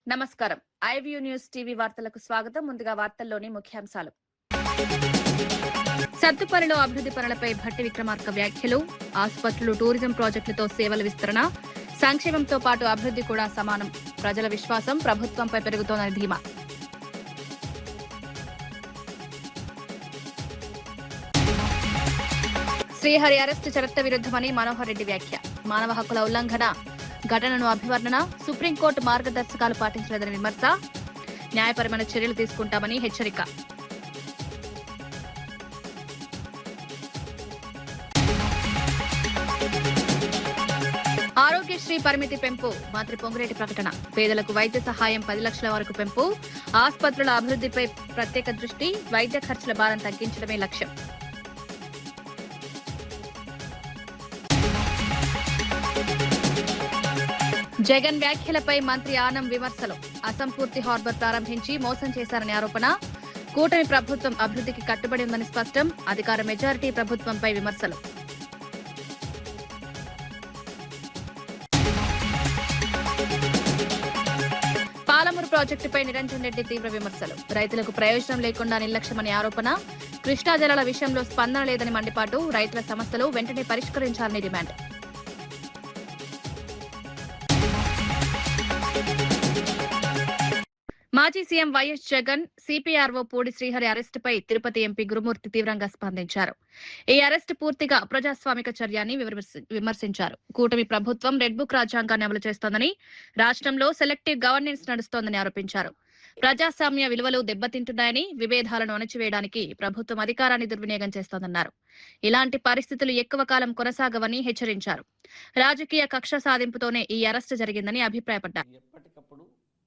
నమస్కారం. IView news TV వార్తలకు స్వాగతం. ముందుగా వార్తల్లోని ముఖ్యాంశాలు. సత్తుపల్లిలో అభివృద్ది పనులపై భట్టి విక్రమార్క వ్యాఖ్యలు, ఆసుపత్రులు, టూరిజం ప్రాజెక్టులతో సేవల విస్తరణ, సంక్షేమంతో పాటు అభివృద్ది కూడా సమానం. ప్రజల విశ్వాసం ప్రభుత్వంపై పెరుగుతోందని ధీమా. శ్రీహరి అరెస్టు చట్ట విరుద్దమని మనోహర్ రెడ్డి వ్యాఖ్య. మానవ హక్కుల ఉల్లంఘన ఘటనను అభివర్ణన, సుప్రీంకోర్టు మార్గదర్శకాలు పాటించలేదని విమర్శ, న్యాయపరమైన చర్యలు తీసుకుంటామని హెచ్చరిక. ఆరోగ్యశ్రీ పరిమితి పెంపు, మంత్రి పొంగులేటి ప్రకటన. పేదలకు వైద్య సహాయం 10 లక్షల వరకు పెంపు, ఆసుపత్రుల అభివృద్దిపై ప్రత్యేక దృష్టి, వైద్య ఖర్చుల భారం తగ్గించడమే లక్ష్యం. జగన్ వ్యాఖ్యలపై మంత్రి ఆనం విమర్శలు. అసంపూర్తి హార్బర్ ప్రారంభించి మోసం చేశారని ఆరోపణ. కూటమి ప్రభుత్వం అభివృద్దికి కట్టుబడి ఉందని స్పష్టం. అధికార మెజారిటీ ప్రభుత్వంపై విమర్శలు. పాలమూరు ప్రాజెక్టుపై నిరంజన్ రెడ్డి తీవ్ర విమర్శలు. రైతులకు ప్రయోజనం లేకుండా నిర్లక్ష్యమని ఆరోపణ. కృష్ణా జలాల విషయంలో స్పందన లేదని మండిపాటు. రైతుల సమస్యలు వెంటనే పరిష్కరించాలని డిమాండ్. మాజీ సీఎం వైఎస్ జగన్ సిపిఆర్ఓ పూడి శ్రీహరి అరెస్టుపై తిరుపతి ఎంపీ గురుమూర్తి తీవ్రంగా స్పందించారు. ఈ అరెస్టు పూర్తిగా అప్రజాస్వామిక చర్యని విమర్శించారు. కూటమి ప్రభుత్వం రెడ్ బుక్ రాజ్యాంగాన్ని అమలు చేస్తోందని, రాష్ట్రంలో సెలెక్టివ్ గవర్నెన్స్ నడుస్తోందని ఆరోపించారు. ప్రజాస్వామ్య విలువలు దెబ్బతింటున్నాయని, విభేదాలను అణచివేయడానికి ప్రభుత్వం అధికారాన్ని దుర్వినియోగం చేస్తోందన్నారు. ఇలాంటి పరిస్థితులు ఎక్కువ కాలం కొనసాగవని హెచ్చరించారు. రాజకీయ కక్ష సాధింపుతోనే ఈ అరెస్టు జరిగిందని అభిప్రాయపడ్డారు.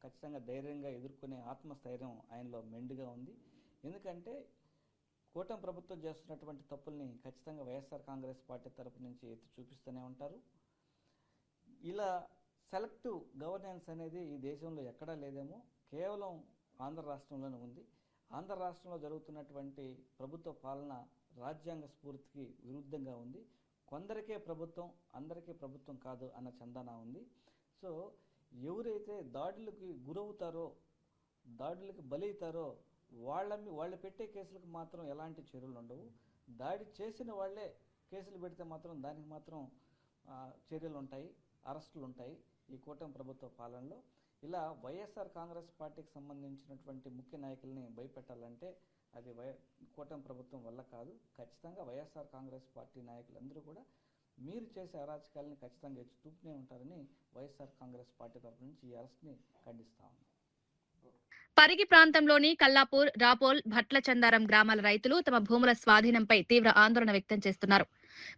ఖచ్చితంగా ధైర్యంగా ఎదుర్కొనే ఆత్మస్థైర్యం ఆయనలో మెండుగా ఉంది. ఎందుకంటే కూటమి ప్రభుత్వం చేస్తున్నటువంటి తప్పుల్ని ఖచ్చితంగా వైఎస్ఆర్ కాంగ్రెస్ పార్టీ తరపు నుంచి ఎత్తి చూపిస్తూనే ఉంటారు. ఇలా సెలెక్టివ్ గవర్నెన్స్ అనేది ఈ దేశంలో ఎక్కడా లేదేమో, కేవలం ఆంధ్ర రాష్ట్రంలోనే ఉంది. ఆంధ్ర రాష్ట్రంలో జరుగుతున్నటువంటి ప్రభుత్వ పాలన రాజ్యాంగ స్ఫూర్తికి విరుద్ధంగా ఉంది. కొందరికే ప్రభుత్వం, అందరికీ ప్రభుత్వం కాదు అన్న చందన ఉంది. సో ఎవరైతే దాడులకి గురవుతారో, దాడులకు బలవుతారో వాళ్ళు పెట్టే కేసులకు మాత్రం ఎలాంటి చర్యలు ఉండవు. దాడి చేసిన వాళ్ళే కేసులు పెడితే మాత్రం దానికి మాత్రం చర్యలు ఉంటాయి, అరెస్టులు ఉంటాయి. ఈ కూటమి ప్రభుత్వ పాలనలో ఇలా వైఎస్ఆర్ కాంగ్రెస్ పార్టీకి సంబంధించినటువంటి ముఖ్య నాయకుల్ని భయపెట్టాలంటే అది కూటమి ప్రభుత్వం వల్ల కాదు. ఖచ్చితంగా వైఎస్ఆర్ కాంగ్రెస్ పార్టీ నాయకులందరూ కూడా మీరు చేసే అరాచకాలని ఖచ్చితంగా ఎత్తి చూపుతూనే ఉంటారని వైఎస్ఆర్ కాంగ్రెస్ పార్టీ తరఫు నుంచి ఈ అరెస్ట్ని ఖండిస్తా ఉన్నాం. పరిగి ప్రాంతంలోని కల్లాపూర్, రాపోల్, భట్ల చందారం గ్రామాల రైతులు తమ భూముల స్వాధీనంపై తీవ్ర ఆందోళన వ్యక్తం చేస్తున్నారు.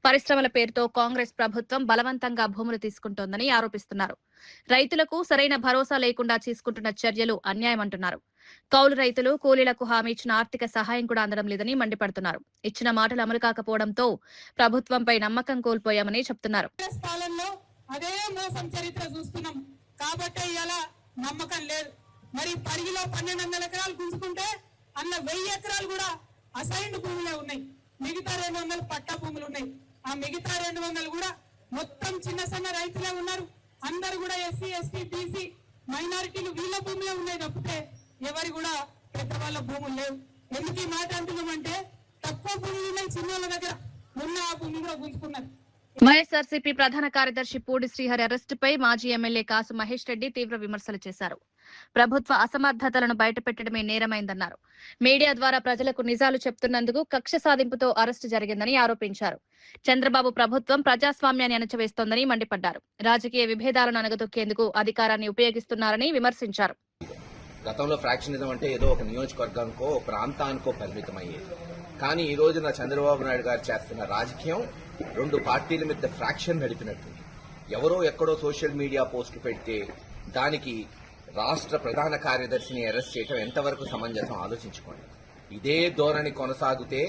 పరిశ్రమల పేరుతో కాంగ్రెస్ ప్రభుత్వం బలవంతంగా భూములు తీసుకుంటోందని ఆరోపిస్తున్నారు. రైతులకు సరైన భరోసా లేకుండా తీసుకుంటున్న చర్యలు అన్యాయమంటున్నారు. కౌలు రైతులు, కూలీలకు హామీ ఇచ్చిన ఆర్థిక సహాయం కూడా అందడం లేదని మండిపడుతున్నారు. ఇచ్చిన మాటలు అమలు కాకపోవడంతో ప్రభుత్వంపై నమ్మకం కోల్పోయామని చెప్తున్నారు. అదే మోసం చరిత్ర చూస్తున్నాం కాబట్టి ఇలా నమ్మకం లేదు. మరి పరిగిలో 1200 ఎకరాలు గుంజుకుంటే అన్న 1000 ఎకరాలు కూడా అసైన్డ్ భూములే ఉన్నాయి. మిగతా 200 పట్టా భూములు ఉన్నాయి. ఆ మిగతా 200 కూడా మొత్తం చిన్న సన్న రైతులే ఉన్నారు. అందరు కూడా ఎస్సీ, ఎస్టీ, బీసీ, మైనారిటీలు వీళ్ళ భూములే ఉన్నాయి తప్పితే ఎవరి కూడా పెద్దవాళ్ళ భూములు లేవు. ఎందుకు ఈ మాట అంటున్నామంటే తక్కువ భూములు ఉన్నాయి చిన్నోళ్ళ దగ్గర, ఉన్న ఆ భూమి కూడా గుంజుకున్నారు. వైఎస్ఆర్సీపీ ప్రధాన కార్యదర్శి పూడి శ్రీహరి అరెస్టుపై మాజీ ఎమ్మెల్యే కాసు మహేష్ రెడ్డి తీవ్ర విమర్శలు చేశారు. ప్రభుత్వ అసమర్థతలను బయటపెట్టడమే నేరమైందన్నారు. మీడియా ద్వారా ప్రజలకు నిజాలు చెప్తున్నందుకు కక్ష సాధింపుతో అరెస్టు జరిగిందని ఆరోపించారు. చంద్రబాబు ప్రభుత్వం ప్రజాస్వామ్యాన్ని అణచివేస్తోందని మండిపడ్డారు. రాజకీయ విభేదాలను అణగదొక్కేందుకు అధికారాన్ని ఉపయోగిస్తున్నారని విమర్శించారు. గతంలో ఫ్రాక్షనిజం అంటే ఏదో ఒక నియోజకవర్గానికో ప్రాంతానికో పరిమితమయ్యేది. కానీ ఈ రోజున చంద్రబాబు నాయుడు గారు చేస్తున్న రాజకీయం 2 పార్టీల మీద ఫ్రాక్షన్ నడిపినట్టుంది. ఎవరో ఎక్కడో సోషల్ మీడియా పోస్టు పెడితే దానికి రాష్ట్ర ప్రధాన కార్యదర్శిని అరెస్ట్ చేయడం ఎంతవరకు సమంజసం ఆలోచించుకోండి. ఇదే ధోరణి కొనసాగితే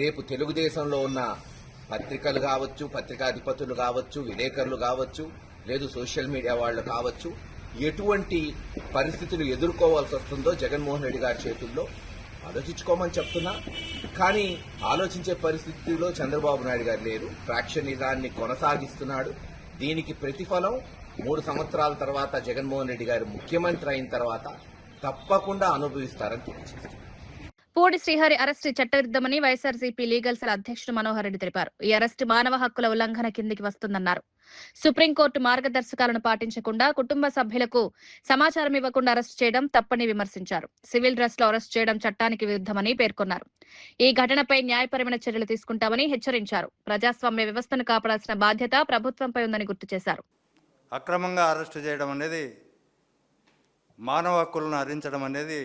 రేపు తెలుగుదేశంలో ఉన్న పత్రికలు కావచ్చు, పత్రికాధిపతులు కావచ్చు, విలేకరులు కావచ్చు, లేదు సోషల్ మీడియా వాళ్ళు కావచ్చు, ఎటువంటి పరిస్థితులు ఎదుర్కోవాల్సి వస్తుందో జగన్మోహన్ రెడ్డి గారి చేతుల్లో ఆలోచించుకోమని చెప్తున్నా. కానీ ఆలోచించే పరిస్థితిలో చంద్రబాబు నాయుడు గారు లేరు. ఫ్రాక్షనిజాన్ని కొనసాగిస్తున్నాడు. దీనికి ప్రతిఫలం 3 సంవత్సరాల తర్వాత జగన్మోహన్ రెడ్డి గారు ముఖ్యమంత్రి అయిన తర్వాత తప్పకుండా అనుభవిస్తారని తెలియజేస్తారు. పూడి శ్రీహరి అరెస్టు చట్టవిరుద్ధమని వైఎస్ఆర్సీపీ లీగల్ సెల్ అధ్యక్షుడు మనోహర్ రెడ్డి తెలిపారు. ఈ అరెస్టు మానవ హక్కుల ఉల్లంఘన కిందికి వస్తుందన్నారు. సుప్రీంకోర్టు మార్గదర్శకాలను పాటించకుండా కుటుంబ సభ్యులకు సమాచారం ఇవ్వకుండా అరెస్టు చేయడం తప్పని విమర్శించారు. సివిల్ డ్రెస్ లో అరెస్టు చేయడం చట్టానికి విరుద్ధమని పేర్కొన్నారు. ఈ ఘటనపై న్యాయపరమైన చర్యలు తీసుకుంటామని హెచ్చరించారు. ప్రజాస్వామ్య వ్యవస్థను కాపాడాల్సిన బాధ్యత ప్రభుత్వంపై ఉందని గుర్తు చేశారు. అక్రమంగా అరెస్టు చేయడం అనేది, మానవ హక్కులను హరించడం అనేది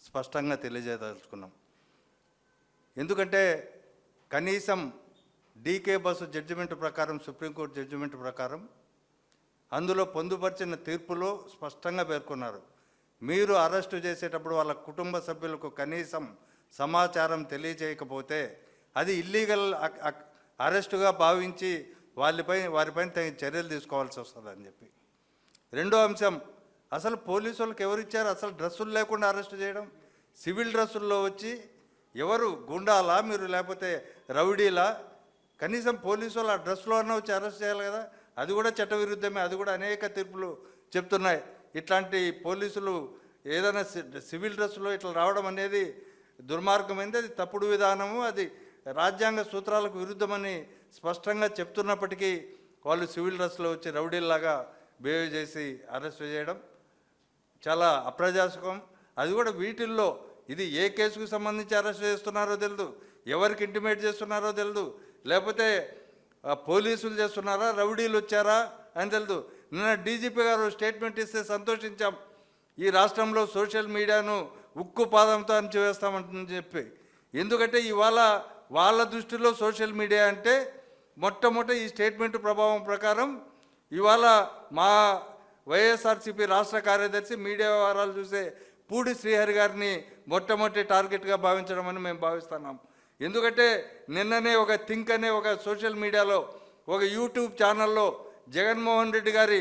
స్పష్టంగా తెలియజేయదలుచుకున్నాం. ఎందుకంటే కనీసం డీకే బస్సు జడ్జిమెంట్ ప్రకారం, సుప్రీంకోర్టు జడ్జిమెంట్ ప్రకారం అందులో పొందుపరిచిన తీర్పులో స్పష్టంగా పేర్కొన్నారు, మీరు అరెస్టు చేసేటప్పుడు వాళ్ళ కుటుంబ సభ్యులకు కనీసం సమాచారం తెలియజేయకపోతే అది ఇల్లీగల్ అరెస్టుగా భావించి వారిపైన తగిన చర్యలు తీసుకోవాల్సి వస్తుందని చెప్పి. రెండో అంశం, అసలు పోలీసు వాళ్ళకి ఎవరు ఇచ్చారు అసలు డ్రెస్సులు లేకుండా అరెస్ట్ చేయడం? సివిల్ డ్రెస్సుల్లో వచ్చి ఎవరు గుండాలా మీరు, లేకపోతే రౌడీలా? కనీసం పోలీసు వాళ్ళు ఆ డ్రెస్సులో అన్న వచ్చి అరెస్ట్ చేయాలి కదా. అది కూడా చట్టవిరుద్ధమే. అది కూడా అనేక తీర్పులు చెప్తున్నాయి. ఇట్లాంటి పోలీసులు ఏదైనా సివిల్ డ్రెస్సులో ఇట్లా రావడం అనేది దుర్మార్గమైంది, అది తప్పుడు విధానము, అది రాజ్యాంగ సూత్రాలకు విరుద్ధమని స్పష్టంగా చెప్తున్నప్పటికీ వాళ్ళు సివిల్ డ్రెస్లో వచ్చి రౌడీల్లాగా బిహేవ్ చేసి అరెస్ట్ చేయడం చాలా అప్రజాస్వామ్యం. అది కూడా వీటిల్లో ఇది ఏ కేసుకు సంబంధించి అరెస్ట్ చేస్తున్నారో తెలియదు, ఎవరికి ఇంటిమేట్ చేస్తున్నారో తెలియదు, లేకపోతే పోలీసులు చేస్తున్నారా, రౌడీలు వచ్చారా అని తెలియదు. నిన్న డీజీపీ గారు స్టేట్మెంట్ ఇస్తే సంతోషించాం. ఈ రాష్ట్రంలో సోషల్ మీడియాను ఉక్కు పాదంతో అణచివేస్తామని చెప్పి. ఎందుకంటే ఇవాళ వాళ్ళ దృష్టిలో సోషల్ మీడియా అంటే మొట్టమొదటి ఈ స్టేట్మెంట్ ప్రభావం ప్రకారం ఇవాళ మా వైఎస్ఆర్సీపీ రాష్ట్ర కార్యదర్శి మీడియా వ్యవహారాలు చూసే పూడి శ్రీహరి గారిని మొట్టమొదటి టార్గెట్గా భావించడం అని మేము భావిస్తున్నాం. ఎందుకంటే నిన్ననే ఒక థింక్ అనే ఒక సోషల్ మీడియాలో ఒక యూట్యూబ్ ఛానల్లో జగన్మోహన్ రెడ్డి గారి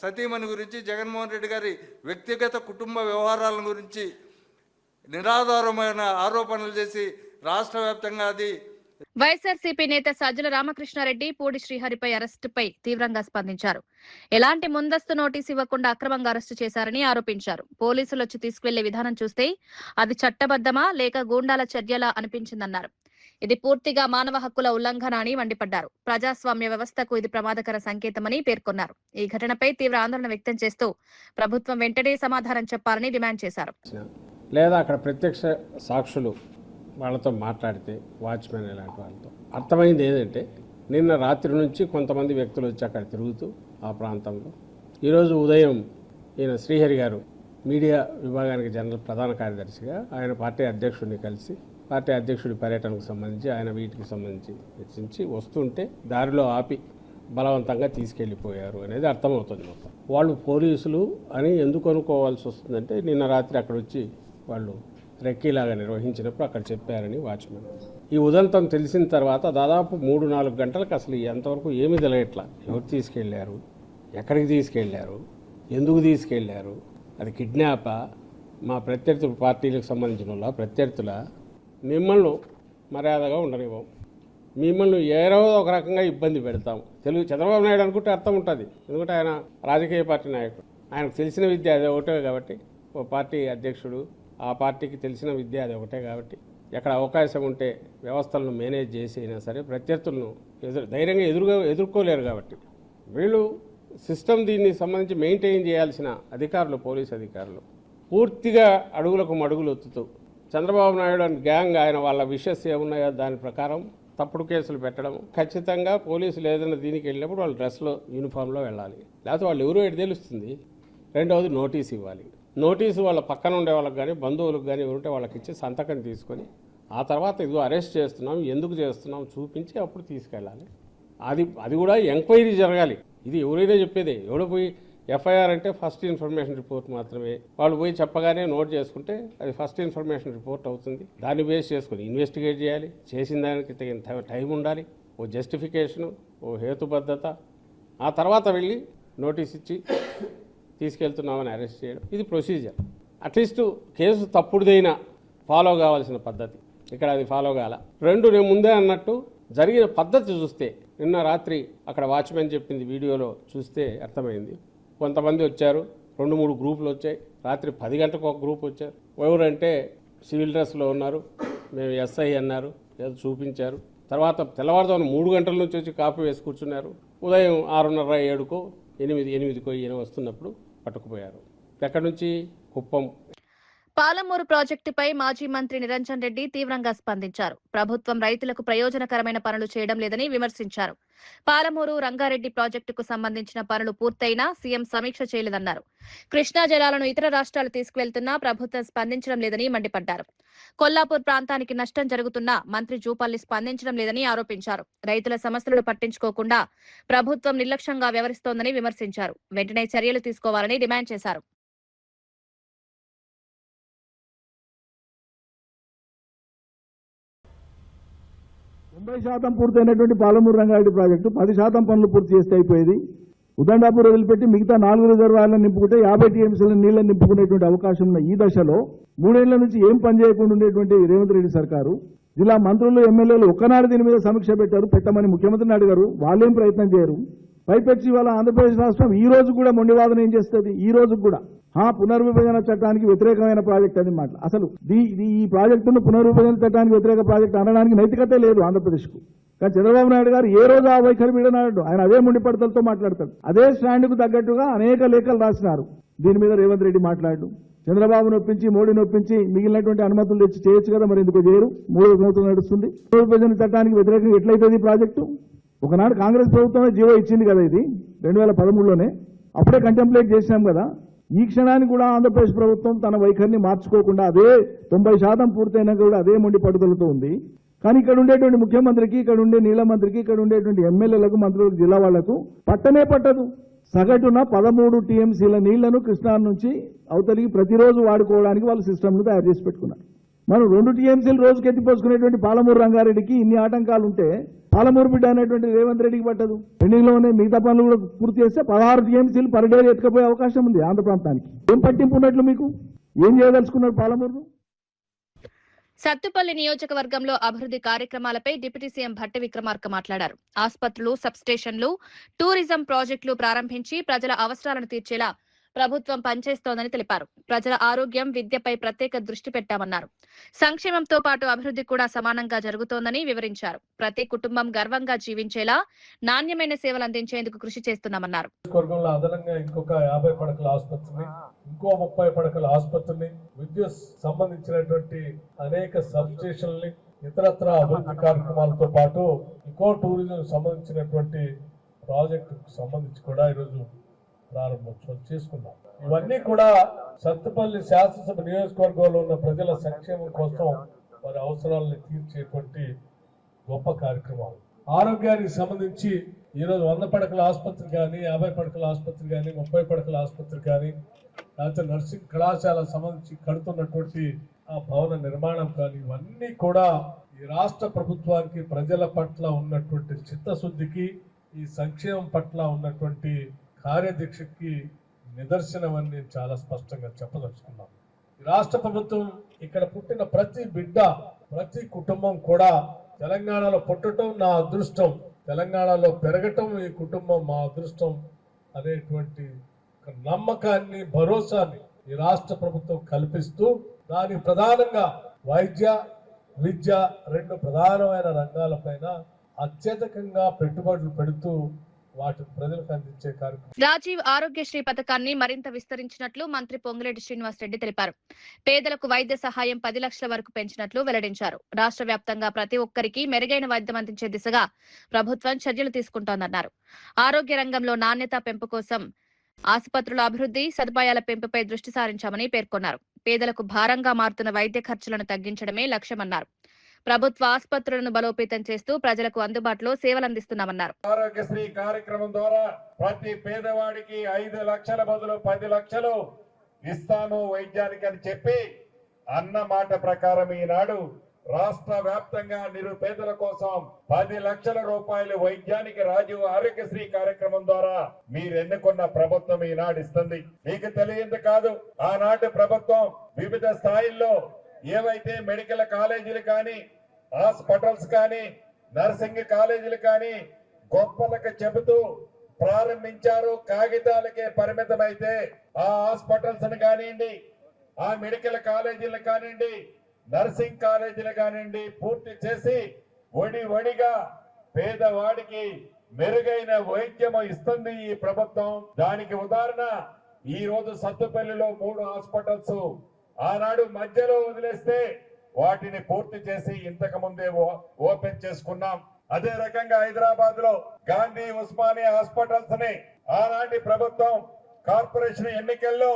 సతీమణి గురించి, జగన్మోహన్ రెడ్డి గారి వ్యక్తిగత కుటుంబ వ్యవహారాల గురించి నిరాధారమైన ఆరోపణలు చేసి రాష్ట్ర వ్యాప్తంగా అది. వైఎస్ఆర్సీపీ నేత సజ్జల రామకృష్ణారెడ్డి పూడి శ్రీహరిపై అరెస్టుపై తీవ్రంగా స్పందించారు. ఎలాంటి ముందస్తు నోటీసు ఇవ్వకుండా అక్రమంగా అరెస్టు చేశారని ఆరోపించారు. పోలీసులు వచ్చి తీసుకువెళ్లే విధానం చూస్తే అది చట్టబద్దమా లేక గూండాల చర్యలా అనిపించిందన్నారు. ఇది పూర్తిగా మానవ హక్కుల ఉల్లంఘన అని మండిపడ్డారు. ప్రజాస్వామ్య వ్యవస్థకు ఇది ప్రమాదకర సంకేతమని పేర్కొన్నారు. ఈ ఘటనపై తీవ్ర ఆందోళన వ్యక్తం చేస్తూ ప్రభుత్వం వెంటనే సమాధానం చెప్పాలని డిమాండ్ చేశారు. లేదా అక్కడ ప్రత్యక్ష సాక్షులు వాళ్ళతో మాట్లాడితే, వాచ్మెన్ ఇలాంటి వాళ్ళతో అర్థమైంది ఏంటంటే, నిన్న రాత్రి నుంచి కొంతమంది వ్యక్తులు వచ్చి అక్కడ తిరుగుతూ ఆ ప్రాంతంలో, ఈరోజు ఉదయం ఈయన శ్రీహరి గారు మీడియా విభాగానికి జనరల్ ప్రధాన కార్యదర్శిగా ఆయన పార్టీ అధ్యక్షుడిని కలిసి పార్టీ అధ్యక్షుడి పర్యటనకు సంబంధించి ఆయన వీటికి సంబంధించి చర్చించి వస్తుంటే దారిలో ఆపి బలవంతంగా తీసుకెళ్ళిపోయారు అనేది అర్థమవుతుంది. మొత్తం వాళ్ళు పోలీసులు అని ఎందుకు అనుకోవాల్సి వస్తుందంటే, నిన్న రాత్రి అక్కడ వచ్చి వాళ్ళు రెక్కీలాగా నిర్వహించినప్పుడు అక్కడ చెప్పారని వాచ్మెన్. ఈ ఉదంతం తెలిసిన తర్వాత దాదాపు 3-4 గంటలకు అసలు ఎంతవరకు ఏమీ తెలియట్లా. ఎవరు తీసుకెళ్లారు, ఎక్కడికి తీసుకెళ్లారు, ఎందుకు తీసుకెళ్లారు, అది కిడ్నాపా, మా ప్రత్యర్థి పార్టీలకు సంబంధించిన వాళ్ళ ప్రత్యర్థుల, మిమ్మల్ని మర్యాదగా ఉండనివ్వం, మిమ్మల్ని ఏదో ఒక రకంగా ఇబ్బంది పెడతాం. చంద్రబాబు నాయుడు అనుకుంటే అర్థం ఉంటుంది, ఎందుకంటే ఆయన రాజకీయ పార్టీ నాయకుడు, ఆయనకు తెలిసిన విద్య అది ఒకటే కాబట్టి, ఓ పార్టీ అధ్యక్షుడు, ఆ పార్టీకి తెలిసిన విద్య అది ఒకటే కాబట్టి, ఎక్కడ అవకాశం ఉంటే వ్యవస్థలను మేనేజ్ చేసి అయినా సరే ప్రత్యర్థులను ధైర్యంగా ఎదుర్కోలేరు కాబట్టి వీళ్ళు సిస్టమ్ దీన్ని సంబంధించి మెయింటైన్ చేయాల్సిన అధికారులు, పోలీసు అధికారులు పూర్తిగా అడుగులకు మడుగులు ఒత్తుతూ చంద్రబాబు నాయుడు అండ్ గ్యాంగ్ ఆయన వాళ్ళ విషెస్ ఏమున్నాయో దాని ప్రకారం తప్పుడు కేసులు పెట్టడం. ఖచ్చితంగా పోలీసులు ఏదైనా దీనికి వెళ్ళినప్పుడు వాళ్ళు డ్రెస్లో, యూనిఫామ్లో వెళ్ళాలి, లేకపోతే వాళ్ళు ఎవరో ఎటు తెలుస్తుంది. రెండవది నోటీస్ ఇవ్వాలి. నోటీసు వాళ్ళ పక్కన ఉండే వాళ్ళకి కానీ బంధువులకు కానీ ఎవరుంటే వాళ్ళకి ఇచ్చి సంతకం తీసుకొని ఆ తర్వాత ఇదిగో అరెస్ట్ చేస్తున్నాం, ఎందుకు చేస్తున్నాం చూపించి అప్పుడు తీసుకెళ్ళాలి. అది కూడా ఎంక్వైరీ జరగాలి. ఇది ఎవరైనా చెప్పేదే. ఎవడో పోయి ఎఫ్ఐఆర్ అంటే ఫస్ట్ ఇన్ఫర్మేషన్ రిపోర్ట్ మాత్రమే. వాళ్ళు పోయి చెప్పగానే నోట్ చేసుకుంటే అది ఫస్ట్ ఇన్ఫర్మేషన్ రిపోర్ట్ అవుతుంది. దాన్ని బేస్ చేసుకుని ఇన్వెస్టిగేట్ చేయాలి. చేసిన దానికి తగిన టైం ఉండాలి, ఓ జస్టిఫికేషను, ఓ హేతుబద్ధత. ఆ తర్వాత వెళ్ళి నోటీస్ ఇచ్చి తీసుకెళ్తున్నామని అరెస్ట్ చేయడం, ఇది ప్రొసీజర్. అట్లీస్ట్ కేసు తప్పుడుదైనా ఫాలో కావాల్సిన పద్ధతి ఇక్కడ అది ఫాలో కాల. రెండు నేను ముందే అన్నట్టు జరిగిన పద్ధతి చూస్తే నిన్న రాత్రి అక్కడ వాచ్మెన్ చెప్పింది వీడియోలో చూస్తే అర్థమైంది. కొంతమంది వచ్చారు, 2-3 గ్రూపులు వచ్చాయి. రాత్రి 10 గంటలకు ఒక గ్రూప్ వచ్చారు. ఎవరంటే సివిల్ డ్రెస్లో ఉన్నారు, మేము ఎస్ఐ అన్నారు, ఏదో చూపించారు. తర్వాత తెల్లవారుజామున 3 గంటల నుంచి వచ్చి కాఫీ వేసి కూర్చున్నారు. ఉదయం 6:30, 7కో 8కో ఈయన వస్తున్నప్పుడు పట్టుకుపోయారు. ఎక్కడి నుంచి? కుప్పం. పాలమూరు ప్రాజెక్టుపై మాజీ మంత్రి నిరంజన్ రెడ్డి తీవ్రంగా స్పందించారు. ప్రభుత్వం రైతులకు ప్రయోజనకరమైన పనులు చేయడం లేదని విమర్శించారు. పాలమూరు రంగారెడ్డి ప్రాజెక్టుకు సంబంధించిన పనులు పూర్తయినా సీఎం సమీక్ష చేయలేదన్నారు. కృష్ణా జలాలను ఇతర రాష్ట్రాలు తీసుకువెళ్తున్నా ప్రభుత్వం స్పందించడం లేదని మండిపడ్డారు. కొల్లాపూర్ ప్రాంతానికి నష్టం జరుగుతున్నా మంత్రి జూపల్లి స్పందించడం లేదని ఆరోపించారు. రైతుల సమస్యలను పట్టించుకోకుండా ప్రభుత్వం నిర్లక్ష్యంగా వ్యవహరిస్తోందని విమర్శించారు. వెంటనే చర్యలు తీసుకోవాలని డిమాండ్ చేశారు. %90 పూర్తయినటువంటి పాలమూరు రంగారెడ్డి ప్రాజెక్టు 10% పనులు పూర్తి చేస్తే అయిపోయేది. ఉదండాపూర్ వదిలిపెట్టి మిగతా 4 రిజర్వాయర్లను నింపుకుంటే 50 టీఎంసీల నీళ్లను నింపుకునేటువంటి అవకాశం ఉన్న ఈ దశలో 3 ఏళ్ల నుంచి ఏం పని చేయకుండా ఉండేటువంటి రేవంత్ రెడ్డి సర్కారు, జిల్లా మంత్రులు, ఎమ్మెల్యేలు ఒక్కనాడు దీని మీద సమీక్ష పెట్టారు. పెట్టమని ముఖ్యమంత్రిని అడిగారు, వాళ్ళేం ప్రయత్నం చేయరు. పైపెచ్చి ఇవాళ ఆంధ్రప్రదేశ్ రాష్ట్రం ఈ రోజు కూడా మొండివాదన ఏం చేస్తుంది? ఈ రోజు కూడా పునర్విభజన చట్టానికి వ్యతిరేకమైన ప్రాజెక్ట్ అని మాట. అసలు ఈ ప్రాజెక్టును పునర్విభజన చట్టానికి వ్యతిరేక ప్రాజెక్ట్ అనడానికి నైతికత లేదు ఆంధ్రప్రదేశ్కు. కానీ చంద్రబాబు నాయుడు గారు ఏ రోజు ఆ వైఖరి వీడనాడు. ఆయన అదే ముండిపడతలతో మాట్లాడతాడు. అదే స్టాండ్కు తగ్గట్టుగా అనేక లేఖలు రాసినారు. దీని మీద రేవంత్ రెడ్డి మాట్లాడు. చంద్రబాబును ఒప్పించి, మోడీని ఒప్పించి మిగిలినటువంటి అనుమతులు తెచ్చి చేయొచ్చు కదా, మరి ఎందుకు చేయరు? 3 సంవత్సరాలు నడుస్తుంది. పునర్విభజన చట్టానికి వ్యతిరేకంగా ఎట్లయితుంది ఈ ప్రాజెక్టు? ఒకనాడు కాంగ్రెస్ ప్రభుత్వమే జీవో ఇచ్చింది కదా, ఇది 2013లోనే. అప్పుడే కంటెంప్లేట్ చేసినాం కదా. ఈ క్షణానికి కూడా ఆంధ్రప్రదేశ్ ప్రభుత్వం తన వైఖరిని మార్చుకోకుండా అదే 90% పూర్తయినా కూడా అదే మొండి పట్టుదలతో ఉంది. కానీ ఇక్కడ ఉండేటువంటి ముఖ్యమంత్రికి, ఇక్కడ ఉండే నీళ్ల మంత్రికి, ఇక్కడ ఉండేటువంటి ఎమ్మెల్యేలకు, మంత్రులకు, జిల్లా వాళ్లకు పట్టనే పట్టదు. సగటున 13 టీఎంసీల నీళ్లను కృష్ణా నుంచి అవతలికి ప్రతిరోజు వాడుకోవడానికి వాళ్ళు సిస్టమ్ను తయారు చేసి పెట్టుకున్నారు. మనం 2 టీఎంసీలు రోజుకి ఎత్తిపోసుకునేటువంటి పాలమూరు రంగారెడ్డికి ఇన్ని ఆటంకాలు ఉంటే పాలమూరు బిడ్డ అనేటువంటి రేవంత్ రెడ్డికి పట్టదు. పెండింగ్లోనే మిగతా పనులు కూడా పూర్తి చేస్తే 16 టీఎంసీలు పర్ డే ఎత్తుకపోయే అవకాశం ఉంది ఆంధ్ర ప్రాంతానికి. ఏం పట్టింపు ఉన్నట్లు మీకు? ఏం చేయదలుచుకున్నారు పాలమూరు? సత్తుపల్లి నియోజకవర్గంలో అభివృద్ధి కార్యక్రమాలపై డిప్యూటీ సీఎం భట్టి విక్రమార్క మాట్లాడారు. ఆసుపత్రులు, సబ్స్టేషన్లు, టూరిజం ప్రాజెక్టులు ప్రారంభించి ప్రజల అవసరాలను తీర్చేలా ప్రభుత్వం పనిచేస్తోందని తెలిపారు. ప్రజల ఆరోగ్యం, విద్యపై ప్రత్యేక దృష్టి పెట్టామన్నారు. సంక్షేమంతో పాటు అభివృద్ధి కూడా సమానంగా జరుగుతోందని వివరించారు. ప్రతి కుటుంబం గర్వంగా జీవించేలా నాణ్యమైన సేవలు అందించేందుకు కృషి చేస్తున్నామన్నారు. అదనంగా ఇంకొక 50 పడకల ఆసుపత్రిని, ఇంకో 30 పడకల ఆసుపత్రిని, విద్యుత్ సంబంధించినటువంటి అనేక సబ్ స్టేషన్లని, ఇతరత్ర అభివృద్ధి కార్యక్రమాలతో పాటు ఇంకో టూరిజం సంబంధించినటువంటి ప్రాజెక్టుకు సంబంధించి కూడా ఈరోజు ప్రారంభోత్సవం చేసుకున్నాం. ఇవన్నీ కూడా సత్తుపల్లి శాసనసభ నియోజకవర్గంలో ఉన్న ప్రజల సంక్షేమం కోసం వారి అవసరాలను తీర్చేటువంటి గొప్ప కార్యక్రమాలు. ఆరోగ్యానికి సంబంధించి ఈరోజు 100 పడకల ఆసుపత్రి కానీ, 50 పడకల ఆసుపత్రి కానీ, 30 పడకల ఆసుపత్రి కానీ, లేకపోతే నర్సింగ్ కళాశాల సంబంధించి కడుతున్నటువంటి ఆ భవన నిర్మాణం కానీ, ఇవన్నీ కూడా ఈ రాష్ట్ర ప్రభుత్వానికి ప్రజల పట్ల ఉన్నటువంటి చిత్తశుద్ధికి, ఈ సంక్షేమం పట్ల ఉన్నటువంటి కార్యదీక్షకి నిదర్శనం అని నేను చాలా స్పష్టంగా చెప్పదలుచుకున్నాను. ఈ రాష్ట్ర ప్రభుత్వం ఇక్కడ పుట్టిన ప్రతి బిడ్డ, ప్రతి కుటుంబం కూడా తెలంగాణలో పుట్టడం నా అదృష్టం, తెలంగాణలో పెరగటం ఈ కుటుంబం మా అదృష్టం అనేటువంటి నమ్మకాన్ని, భరోసాని ఈ రాష్ట్ర ప్రభుత్వం కల్పిస్తూ దాని ప్రధానంగా వైద్య, విద్య 2 ప్రధానమైన రంగాలపైన అత్యధికంగా పెట్టుబడులు పెడుతూ వాటిని ప్రజలకు అందించే కార్యక్రమం. రాజీవ్ ఆరోగ్యశ్రీ పథకాన్ని మరింత విస్తరించినట్లు మంత్రి పొంగులేటి శ్రీనివాస్ రెడ్డి తెలిపారు. పేదలకు వైద్య సహాయం 10 లక్షల వరకు పెంచినట్లు వెల్లడించారు. రాష్ట్ర వ్యాప్తంగా ప్రతి ఒక్కరికి మెరుగైన వైద్యం అందించే దిశగా ప్రభుత్వం చర్యలు తీసుకుంటోందన్నారు. ఆరోగ్య రంగంలో నాణ్యత పెంపు కోసం ఆసుపత్రుల అభివృద్ధి, సదుపాయాల పెంపుపై దృష్టి సారించామని పేర్కొన్నారు. పేదలకు భారంగా మారుతున్న వైద్య ఖర్చులను తగ్గించడమే లక్ష్యమన్నారు. ప్రభుత్వ ఆసుపత్రులను బలోపేతం చేస్తూ ప్రజలకు అందుబాటులో సేవలందిస్తున్నామన్నారు. ఆరోగ్యశ్రీ కార్యక్రమం ద్వారా ప్రతి పేదవాడికి 5 లక్షల బదులు 10 లక్షలు ఇస్తాను వైద్యానికి అని చెప్పి అన్న మాట ప్రకారం ఈనాడు రాష్ట్ర వ్యాప్తంగా నిరుపేదల కోసం 10 లక్షల రూపాయలు వైద్యానికి రాజీవ్ ఆరోగ్యశ్రీ కార్యక్రమం ద్వారా మీరు ఎన్నుకున్న ప్రభుత్వం ఈనాడు ఇస్తుంది. మీకు తెలియంది కాదు, ఆనాటి ప్రభుత్వం వివిధ స్థాయిల్లో ఏవైతే మెడికల్ కాలేజీలు కానీ, హాస్పిటల్స్ కానీ, నర్సింగ్ కాలేజీలు కానీ, గొప్పలకు చెబుతూ ప్రారంభించారు. కాగితాలకే పరిమితమైతే ఆ హాస్పిటల్స్ కానివ్వండి, ఆ మెడికల్ కాలేజీలు కానివ్వండి, నర్సింగ్ కాలేజీలు కానివ్వండి పూర్తి చేసి వడిగా పేదవాడికి మెరుగైన వైద్యం ఇస్తుంది ఈ ప్రభుత్వం. దానికి ఉదాహరణ ఈ రోజు సత్తుపల్లిలో 3 హాస్పిటల్స్ ఆనాడు మధ్యలో వదిలేస్తే వాటిని పూర్తి చేసి ఇంతకు ముందే ఓపెన్ చేసుకున్నాం. అదే రకంగా హైదరాబాద్ లో గాంధీ ఉస్మానియా హాస్పిటల్స్ ని ఆనాటి ప్రభుత్వం కార్పొరేషన్ ఎన్నికల్లో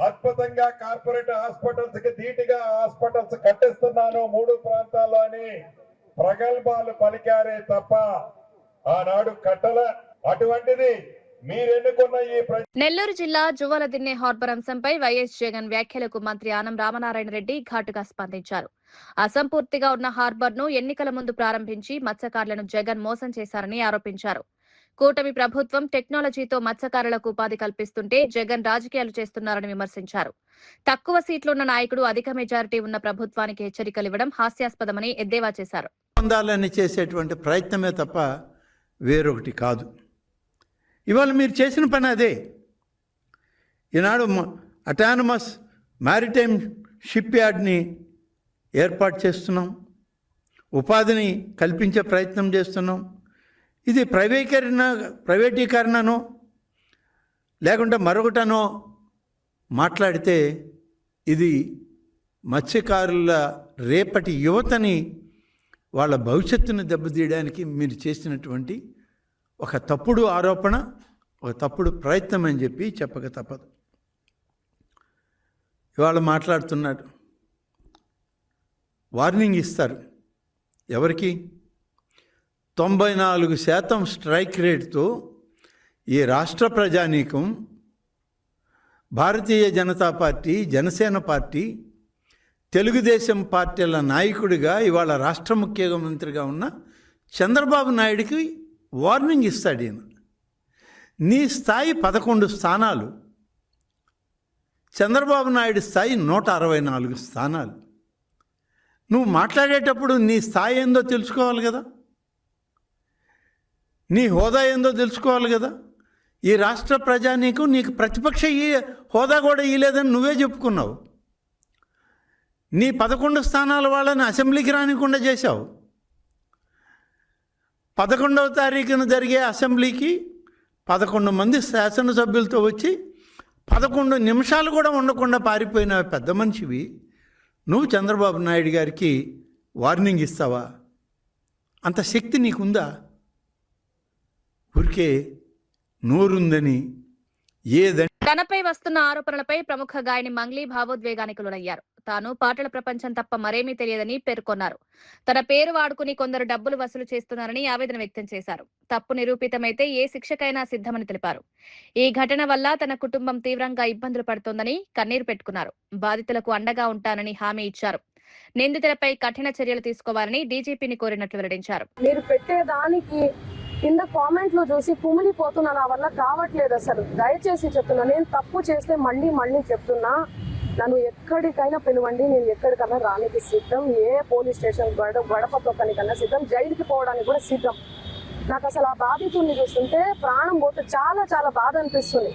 అద్భుతంగా కార్పొరేట్ హాస్పిటల్స్ కి ధీటుగా హాస్పిటల్స్ కట్టిస్తున్నాను 3 ప్రాంతాల్లో అని ప్రగల్భాలు పలికారే తప్ప ఆనాడు కట్టల. అటువంటిది మీరెన్నుకున్న ఈ నెల్లూరు జిల్లా జువ్వలదిన్నె హార్బర్ అంశంపై వైఎస్ జగన్ వ్యాఖ్యలకు మంత్రి ఆనం రామనారాయణ రెడ్డి ఘాటుగా స్పందించారు. అసంపూర్తిగా ఉన్న హార్బర్ ను ఎన్నికల ముందు ప్రారంభించి మత్స్యకారులను జగన్ మోసం చేశారని ఆరోపించారు. కూటమి ప్రభుత్వం టెక్నాలజీతో మత్స్యకారులకు ఉపాధి కల్పిస్తుంటే జగన్ రాజకీయాలు చేస్తున్నారని విమర్శించారు. తక్కువ సీట్లున్న నాయకుడు అధిక మెజారిటీ ఉన్న ప్రభుత్వానికి హెచ్చరికలు ఇవ్వడం హాస్యాస్పదమని ఎద్దేవా చేశారు. పొందాలని చేసేటువంటి ప్రయత్నమే తప్ప వేరొకటి కాదు. ఇవాళ మీరు చేసిన పని అదే. ఈనాడు అటానమస్ మ్యారిటైమ్ షిప్ యార్డ్ని ఏర్పాటు చేస్తున్నాం, ఉపాధిని కల్పించే ప్రయత్నం చేస్తున్నాం. ఇది ప్రైవేటీకరణనో లేకుంటే మరొకటనో మాట్లాడితే ఇది మత్స్యకారుల రేపటి యువతని వాళ్ళ భవిష్యత్తును దెబ్బతీయడానికి మీరు చేసినటువంటి ఒక తప్పుడు ఆరోపణ, ఒక తప్పుడు ప్రయత్నం అని చెప్పి చెప్పక తప్పదు. ఇవాళ మాట్లాడుతున్నాడు, వార్నింగ్ ఇస్తారు. ఎవరికి? 94% స్ట్రైక్ రేట్తో ఈ రాష్ట్ర ప్రజానీకం భారతీయ జనతా పార్టీ, జనసేన పార్టీ, తెలుగుదేశం పార్టీల నాయకుడిగా ఇవాళ రాష్ట్ర ముఖ్యమంత్రిగా ఉన్న చంద్రబాబు నాయుడికి వార్నింగ్ ఇస్తాడు. ఈయన నీ స్థాయి 11 స్థానాలు, చంద్రబాబు నాయుడు స్థాయి 164 స్థానాలు. నువ్వు మాట్లాడేటప్పుడు నీ స్థాయి ఏందో తెలుసుకోవాలి కదా, నీ హోదా ఏందో తెలుసుకోవాలి కదా. ఈ రాష్ట్ర ప్రజానీకం నీకు ప్రతిపక్ష హోదా కూడా ఇవ్వలేదని నువ్వే చెప్పుకున్నావు. నీ 11 స్థానాల వాళ్ళని అసెంబ్లీకి రానికుండా చేశావు. 11వ తారీఖున జరిగే అసెంబ్లీకి 11 మంది శాసనసభ్యులతో వచ్చి 11 నిమిషాలు కూడా ఉండకుండా పారిపోయిన పెద్ద మనిషివి నువ్వు చంద్రబాబు నాయుడు గారికి వార్నింగ్ ఇస్తావా? అంత శక్తి నీకుందా? ఊరికే నోరుందని ఏదని. తనపై వస్తున్న ఆరోపణలపై ప్రముఖ గాయని మంగ్లీ భావోద్వేగానికి లోనయ్యారు. తాను పాటల ప్రపంచం తప్ప మరేమీ తెలియదని పేర్కొన్నారు. తన పేరు వాడుకుని కొందరు డబ్బులు వసూలు చేస్తున్నారని ఆవేదన వ్యక్తం చేశారు. తప్పు నిరూపితమైతే ఏ శిక్షకైనా సిద్ధమని తెలిపారు. ఈ ఘటన వల్ల తన కుటుంబం తీవ్రంగా ఇబ్బందులు పడుతోందని కన్నీరు పెట్టుకున్నారు. బాధితులకు అండగా ఉంటానని హామీ ఇచ్చారు. నిందితులపై కఠిన చర్యలు తీసుకోవాలని డీజీపీని కోరినట్లు వెల్లడించారు. మీరు పెట్టేదానికి కింద కామెంట్లు చూసి కుమిలిపోతున్నా, నా వల్ల కావట్లేదు. అసలు దయచేసి చెప్తున్నా, నేను తప్పు చేస్తే మళ్ళీ చెప్తున్నా, నన్ను ఎక్కడికైనా పిలవండి, నేను ఎక్కడికైనా రానికి సిద్ధం. ఏ పోలీస్ స్టేషన్ గడప తొక్కనికన్నా సిద్ధం, జైలుకి పోవడానికి కూడా సిద్ధం. నాకు అసలు ఆ బాధితుల్ని చూస్తుంటే ప్రాణం పోతే చాలా బాధ అనిపిస్తుంది.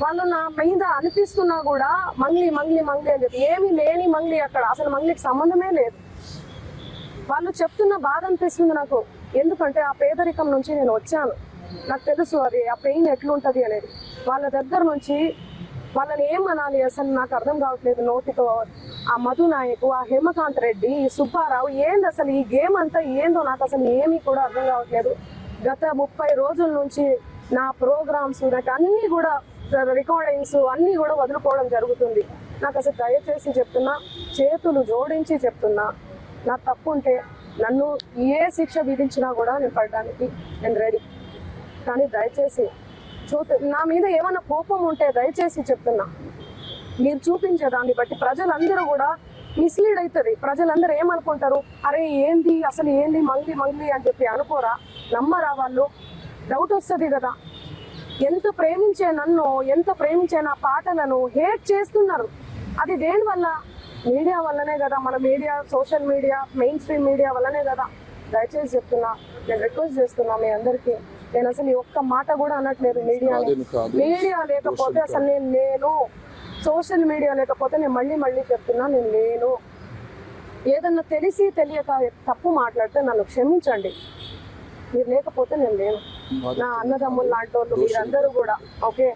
వాళ్ళు నా మీద అనిపిస్తున్నా కూడా మంగ్లీ అని చెప్పి, ఏమీ లేని మంగ్లీ అక్కడ, అసలు మంగ్లీకి సంబంధమే లేదు. వాళ్ళు చెప్తున్న బాధ అనిపిస్తుంది నాకు. ఎందుకంటే ఆ పేదరికం నుంచి నేను వచ్చాను, నాకు తెలుసు అది ఆ పెయిన్ ఎట్లుంటది అనేది. వాళ్ళ దగ్గర నుంచి వాళ్ళని ఏమనాలి అసలు నాకు అర్థం కావట్లేదు నోటితో. ఆ మధు నాయకు, ఆ హేమకాంత్ రెడ్డి, ఈ సుబ్బారావు, ఏంది అసలు ఈ గేమ్ అంతా ఏందో నాకు అసలు ఏమీ కూడా అర్థం కావట్లేదు. గత 30 రోజుల నుంచి నా ప్రోగ్రామ్స్, నాకు అన్ని కూడా రికార్డింగ్స్ అన్ని కూడా వదులుకోవడం జరుగుతుంది. నాకు అసలు దయచేసి చెప్తున్నా, చేతులు జోడించి చెప్తున్నా, నా తప్పు ఉంటే నన్ను ఏ శిక్ష విధించినా కూడా నేను పడడానికి నేను రెడీ. కానీ దయచేసి నా మీద ఏమైనా కోపం ఉంటే దయచేసి చెప్తున్నా, మీరు చూపించే దాన్ని బట్టి ప్రజలందరూ కూడా మిస్లీడ్ అవుతుంది. ప్రజలందరూ ఏమనుకుంటారు, అరే ఏంది అసలు ఏంది మంగ్లీ అని చెప్పి అనుకోరా, నమ్మరా వాళ్ళు? డౌట్ వస్తుంది కదా. ఎంత ప్రేమించే నన్ను, ఎంత ప్రేమించే నా పాటలను హేట్ చేస్తున్నారు. అది దేనివల్ల? మీడియా వల్లనే కదా. మన media, social media, main stream media వల్లనే కదా. దయచేసి చెప్తున్నా, నేను రిక్వెస్ట్ చేస్తున్నా మీ అందరికీ, నేను అసలు ఈ ఒక్క మాట కూడా అనట్లేదు. మీడియా లేకపోతే అసలు నేను లేను. సోషల్ మీడియా లేకపోతే నేను మళ్ళీ చెప్తున్నా, నేను లేను. ఏదన్నా తెలిసి తెలియక తప్పు మాట్లాడితే నన్ను క్షమించండి. మీరు లేకపోతే నేను లేను. నా అన్నదమ్ములు లాంటి వాళ్ళు మీరందరూ కూడా ఓకే.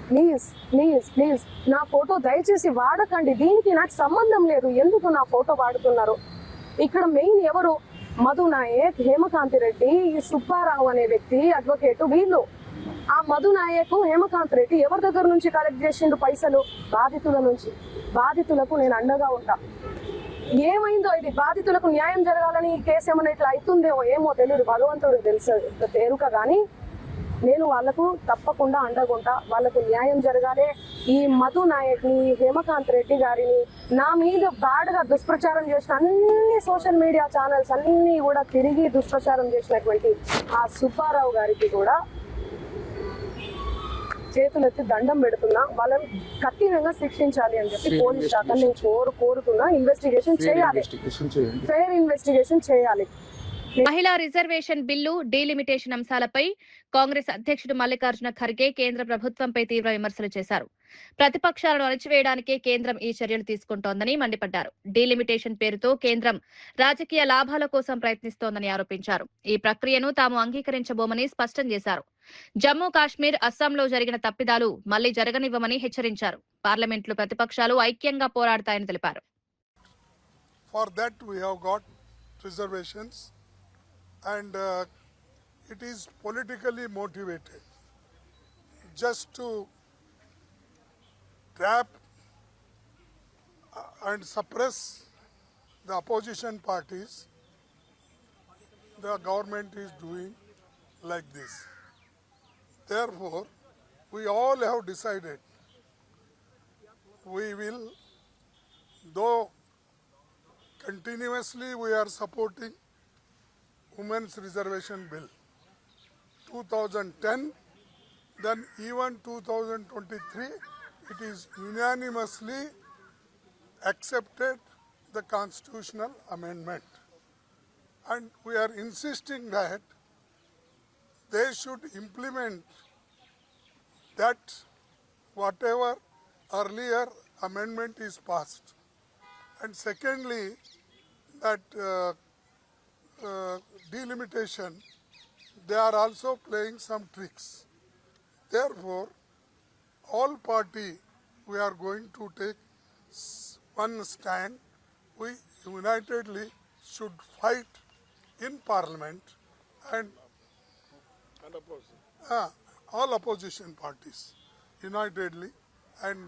ప్లీజ్ ప్లీజ్ ప్లీజ్ నా ఫోటో దయచేసి వాడకండి. దీనికి నాకు సంబంధం లేదు. ఎందుకు నా ఫోటో వాడుతున్నారు? ఇక్కడ మెయిన్ ఎవరు? మధు నాయక్, హేమకాంతి రెడ్డి, ఈ సుబ్బారావు అనే వ్యక్తి అడ్వకేట్, వీళ్ళు. ఆ మధు నాయక్, హేమకాంత్ రెడ్డి ఎవరి దగ్గర నుంచి కలెక్ట్ చేసిండు పైసలు? బాధితుల నుంచి. బాధితులకు నేను అండగా ఉంటా. ఏమైందో ఇది బాధితులకు న్యాయం జరగాలని ఈ కేసు ఏమైనా ఇట్లా అవుతుందేమో ఏమో తెలియదు, భగవంతుడు తెలుసు తేరుక. కానీ నేను వాళ్ళకు తప్పకుండా అండగుంటా. వాళ్ళకు న్యాయం జరగాలి. ఈ మధు నాయక్ని, హేమకాంత్ రెడ్డి గారిని, నా మీద బ్యాడ్గా దుష్ప్రచారం చేసిన అన్ని సోషల్ మీడియా ఛానల్స్ అన్ని కూడా తిరిగి దుష్ప్రచారం చేసినటువంటి ఆ సుబ్బారావు గారికి కూడా చేతులెత్తి దండం పెడుతున్నా. వాళ్ళని కఠినంగా శిక్షించాలి అని చెప్పి పోలీస్ శాఖ నేను కోరుతున్నా. ఇన్వెస్టిగేషన్ చేయాలి, ఫెయిర్ ఇన్వెస్టిగేషన్ చేయాలి. మహిళా రిజర్వేషన్ బిల్లు, డీలిమిటేషన్ అంశాలపై కాంగ్రెస్ అధ్యక్షుడు మల్లికార్జున ఖర్గే కేంద్ర ప్రభుత్వంపై తీవ్ర విమర్శలు చేశారు. ప్రతిపక్షాలను అణచివేయడానికే కేంద్రం ఈ చర్యలు తీసుకుంటోందని మండిపడ్డారు. డీలిమిటేషన్ పేరుతో కేంద్రం రాజకీయ లాభాల కోసం ప్రయత్నిస్తోందని ఆరోపించారు. ఈ ప్రక్రియను తాము అంగీకరించబోమని స్పష్టం చేశారు. జమ్మూ కాశ్మీర్, అస్సాంలో జరిగిన తప్పిదాలు మళ్లీ జరగనివ్వమని హెచ్చరించారు. పార్లమెంట్లో ప్రతిపక్షాలు ఐక్యంగా పోరాడతాయని తెలిపారు. And it is politically motivated just to trap and suppress the opposition parties. The government is doing like this. Therefore, we all have decided we will, though continuously we are supporting Women's Reservation Bill 2010, then even 2023, it is unanimously accepted the constitutional amendment. And we are insisting that they should implement that whatever earlier amendment is passed. And secondly, that delimitation, they are also playing some tricks. Therefore, all party, we are going to take one stand. We unitedly should fight in Parliament and all opposition parties unitedly. And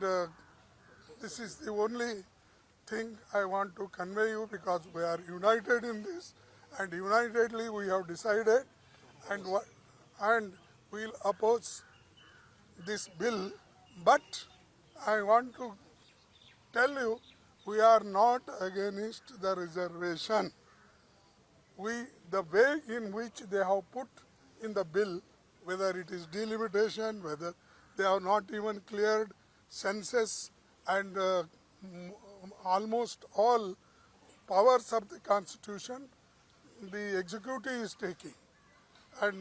this is the only thing I want to convey you, because we are united in this. And unitedly we have decided and we'll oppose this bill. But I want to tell you, we are not against the reservation. The way in which they have put in the bill, whether it is delimitation, whether they have not even cleared census and almost all powers of the Constitution, the executive is taking, and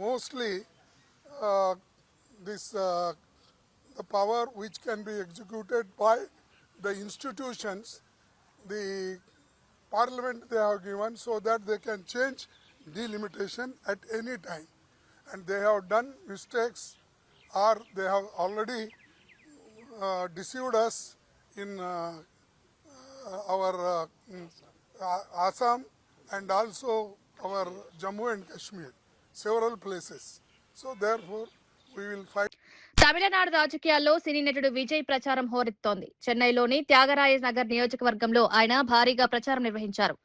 mostly the power which can be executed by the institutions, the Parliament they have given, so that they can change delimitation at any time. And they have done mistakes, or they have already deceived us in our Assam and also our Jammu and Kashmir, several places. So therefore, we will fight. Tamil Nadu రాజకీయాల్లో సినీ నటుడు విజయ్ ప్రచారం హోరెత్తోంది. చెన్నైలోని త్యాగరాయ నగర్ నియోజకవర్గంలో ఆయన భారీగా ప్రచారం నిర్వహించారు.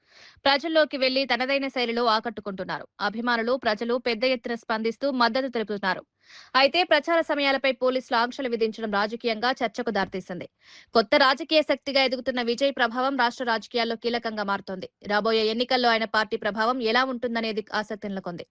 ప్రజల్లోకి వెళ్లి తనదైన శైలిలో ఆకట్టుకుంటున్నారు. అభిమానులు, ప్రజలు పెద్ద ఎత్తున స్పందిస్తూ మద్దతు తెలుపుతున్నారు. అయితే ప్రచార సమయాలపై పోలీసులు ఆంక్షలు విధించడం రాజకీయంగా చర్చకు దారితీసింది. కొత్త రాజకీయ శక్తిగా ఎదుగుతున్న విజయ్ ప్రభావం రాష్ట్ర రాజకీయాల్లో కీలకంగా మారుతోంది. రాబోయే ఎన్నికల్లో ఆయన పార్టీ ప్రభావం ఎలా ఉంటుందనేది ఆసక్తి నెలకొంది.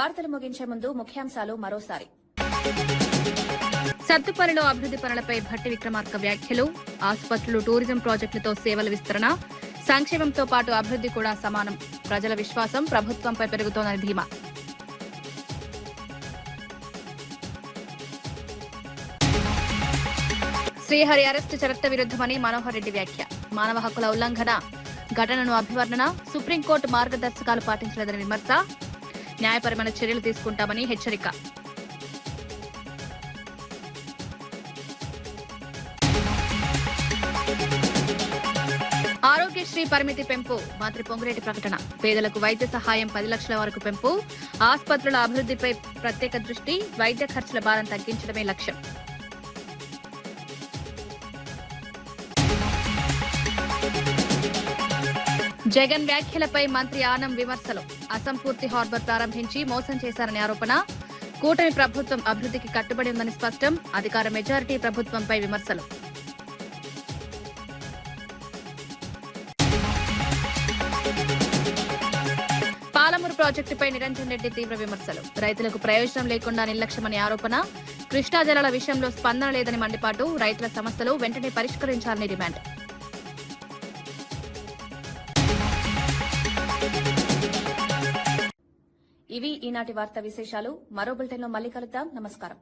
వార్తలు ముగించే ముందు ముఖ్యాంశాలు మరోసారి. సత్తుపల్లిలో అభివృద్ది పనులపై భట్టి విక్రమార్క వ్యాఖ్యలు. ఆసుపత్రులు, టూరిజం ప్రాజెక్టులతో సేవల విస్తరణ, సంక్షేమంతో పాటు అభివృద్ది కూడా సమానం. ప్రజల విశ్వాసం ప్రభుత్వంపై పెరుగుతోందని ధీమా. శ్రీహరి అరెస్టు చట్ట విరుద్దమని మనోహర్ రెడ్డి వ్యాఖ్య. మానవ హక్కుల ఉల్లంఘన ఘటనను అభివర్ణన. సుప్రీంకోర్టు మార్గదర్శకాలు పాటించలేదని విమర్శ. న్యాయపరమైన చర్యలు తీసుకుంటామని హెచ్చరిక. ఆరోగ్యశ్రీ పరిమితి పెంపు. మంత్రి పొంగులేటి ప్రకటన. పేదలకు వైద్య సహాయం 10 లక్షల వరకు పెంపు. ఆసుపత్రుల అభివృద్దిపై ప్రత్యేక దృష్టి. వైద్య ఖర్చుల భారం తగ్గించడమే లక్ష్యం. జగన్ వ్యాఖ్యలపై మంత్రి ఆనం విమర్శలు. అసంపూర్తి హార్బర్ ప్రారంభించి మోసం చేశారని ఆరోపణ. కూటమి ప్రభుత్వం అభివృద్ధికి కట్టుబడి ఉందని స్పష్టం. అధికార మెజారిటీ ప్రభుత్వంపై విమర్శలు. పాలమూరు ప్రాజెక్టుపై నిరంజన్ రెడ్డి తీవ్ర విమర్శలు. రైతులకు ప్రయోజనం లేకుండా నిర్లక్ష్యమని ఆరోపణ. కృష్ణా జలాల విషయంలో స్పందన లేదని మండిపాటు. రైతుల సమస్యలు వెంటనే పరిష్కరించాలని డిమాండ్. ఇవి ఈనాటి వార్తా విశేషాలు. మరో బులెటిన్లో మళ్ళీ కలుద్దాం. నమస్కారం.